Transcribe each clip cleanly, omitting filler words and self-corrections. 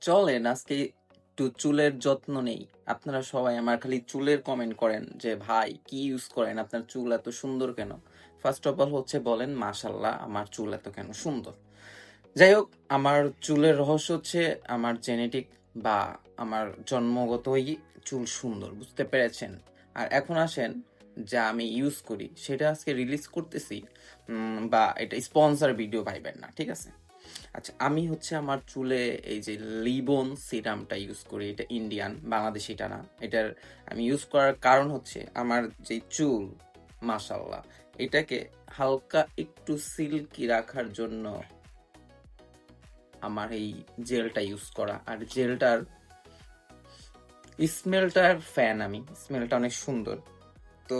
চলেন আজকে একটু চুলের যত্ন নেই। আপনারা সবাই আমার খালি চুলের কমেন্ট করেন যে ভাই কি ইউজ করেন? আপনার চুল এত সুন্দর কেন? ফার্স্ট অফ অল হচ্ছে বলেন মাশাআল্লাহ আমার চুল এত কেন সুন্দর? যাই হোক আমার চুলের রহস্য হচ্ছে আমার জেনেটিক বা আমার জন্মগতই চুল সুন্দর। বুঝতে পেরেছেন? আর এখন আসেন যা আমি ইউজ করি সেটা আজকে রিলিজ করতেছি বা এটা স্পন্সর ভিডিও পাইবেন না। ঠিক আছে? আচ্ছা আমি হচ্ছে আমার চুলে এই যে লিবন সিরামটা ইউজ করি, এটা ইন্ডিয়ান, বাংলাদেশি এটা না। এটার আমি ইউজ করার কারণ হচ্ছে আমার যে চুল মাশাল্লাহ এটাকে হালকা একটু সিল্কি রাখার জন্য আমার এই জেলটা ইউজ করা। আর জেলটার স্মেলটার ফ্যান আমি, স্মেলটা অনেক সুন্দর। তো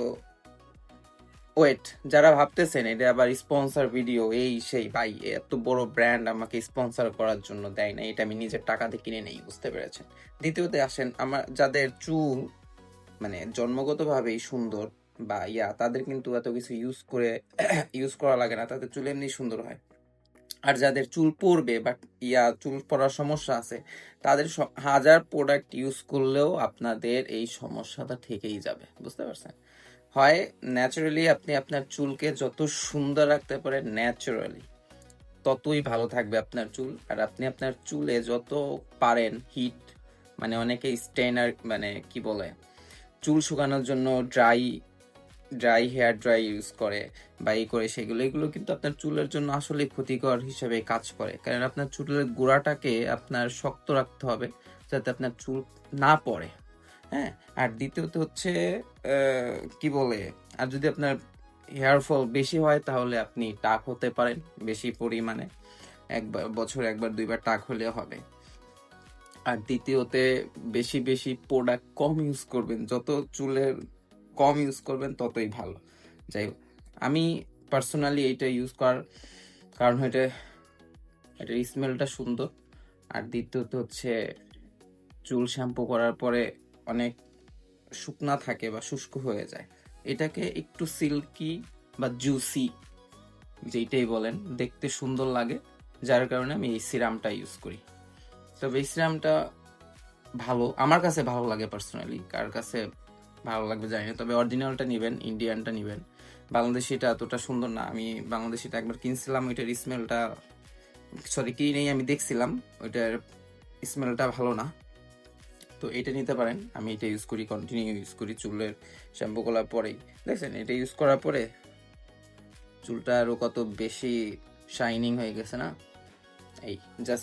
ওয়েট, যারা ভাবতেছেন এটা আবার স্পন্সর ভিডিও এই সেই, ভাই এত বড় ব্র্যান্ড আমাকে স্পন্সর করার জন্য দেয় না, এটা আমি নিজের টাকা দিয়ে কিনে নেই। বুঝতে পেরেছেন? দ্বিতীয়তে আসেন আমার যাদের চুল মানে জন্মগতভাবেই সুন্দর বা তাদের কিন্তু এত কিছু ইউজ করা লাগে না, তাদের চুল এমনি সুন্দর হয়। আর যাদের চুল পড়বে বাট চুল পড়ার সমস্যা আছে, তাদের হাজার প্রোডাক্ট ইউজ করলেও আপনাদের এই সমস্যাটা থেকেই যাবে। বুঝতে পারছেন? হয় ন্যাচারালি আপনি আপনার চুলকে যত সুন্দর রাখতে পারেন ন্যাচারালি, ততই ভালো থাকবে আপনার চুল। আর আপনি আপনার চুলে যত পারেন হিট, মানে অনেকে স্টেনার মানে কি বলে চুল শুকানোর জন্য ড্রাই হেয়ার ড্রাই ইউজ করে বা করে এগুলো কিন্তু আপনার চুলের জন্য আসলে ক্ষতিকর হিসেবে কাজ করে। কারণ আপনার চুলের গোড়াটাকে আপনার শক্ত রাখতে হবে যাতে আপনার চুল না পড়ে। হ্যাঁ, আর দ্বিতীয়ত হচ্ছে কি বলে, আর যদি আপনার হেয়ার ফল বেশি হয় তাহলে আপনি টাক হতে পারেন বেশি পরিমাণে, বছরে একবার দুইবার টাক হলে হবে। আর দ্বিতীয়তে বেশি বেশি প্রোডাক্ট কম ইউজ করবেন, যত চুলের কম ইউজ করবেন ততই ভালো। যাই হোক, আমি পার্সোনালি এইটা ইউজ করার কারণ এটার স্মেলটা সুন্দর। আর দ্বিতীয়ত হচ্ছে চুল শ্যাম্পু করার পরে অনেক শুকনা থাকে বা শুষ্ক হয়ে যায়, এটাকে একটু সিল্কি বা জুসি যেইটাই বলেন দেখতে সুন্দর লাগে, যার কারণে আমি এই সিরামটা ইউজ করি। তবে এই সিরামটা ভালো, আমার কাছে ভালো লাগে পার্সোনালি, কার কাছে ভালো লাগবে জানি না। তবে অরিজিনালটা নেবেন, ইন্ডিয়ানটা নেবেন, বাংলাদেশিটা এতটা সুন্দর না। আমি বাংলাদেশিটা একবার কিনছিলাম, ওইটার স্মেলটা কিনেই আমি দেখছিলাম, ওইটার স্মেলটা ভালো না। তো এটা নিতে পারেন, আমি এটা ইউজ করি, কন্টিনিউ ইউজ করি চুলের শ্যাম্পু করার পরেই। দেখছেন এটা ইউজ করার পরে চুলটা আরো কত বেশি শাইনিং হয়ে গেছে না? এই জাস্ট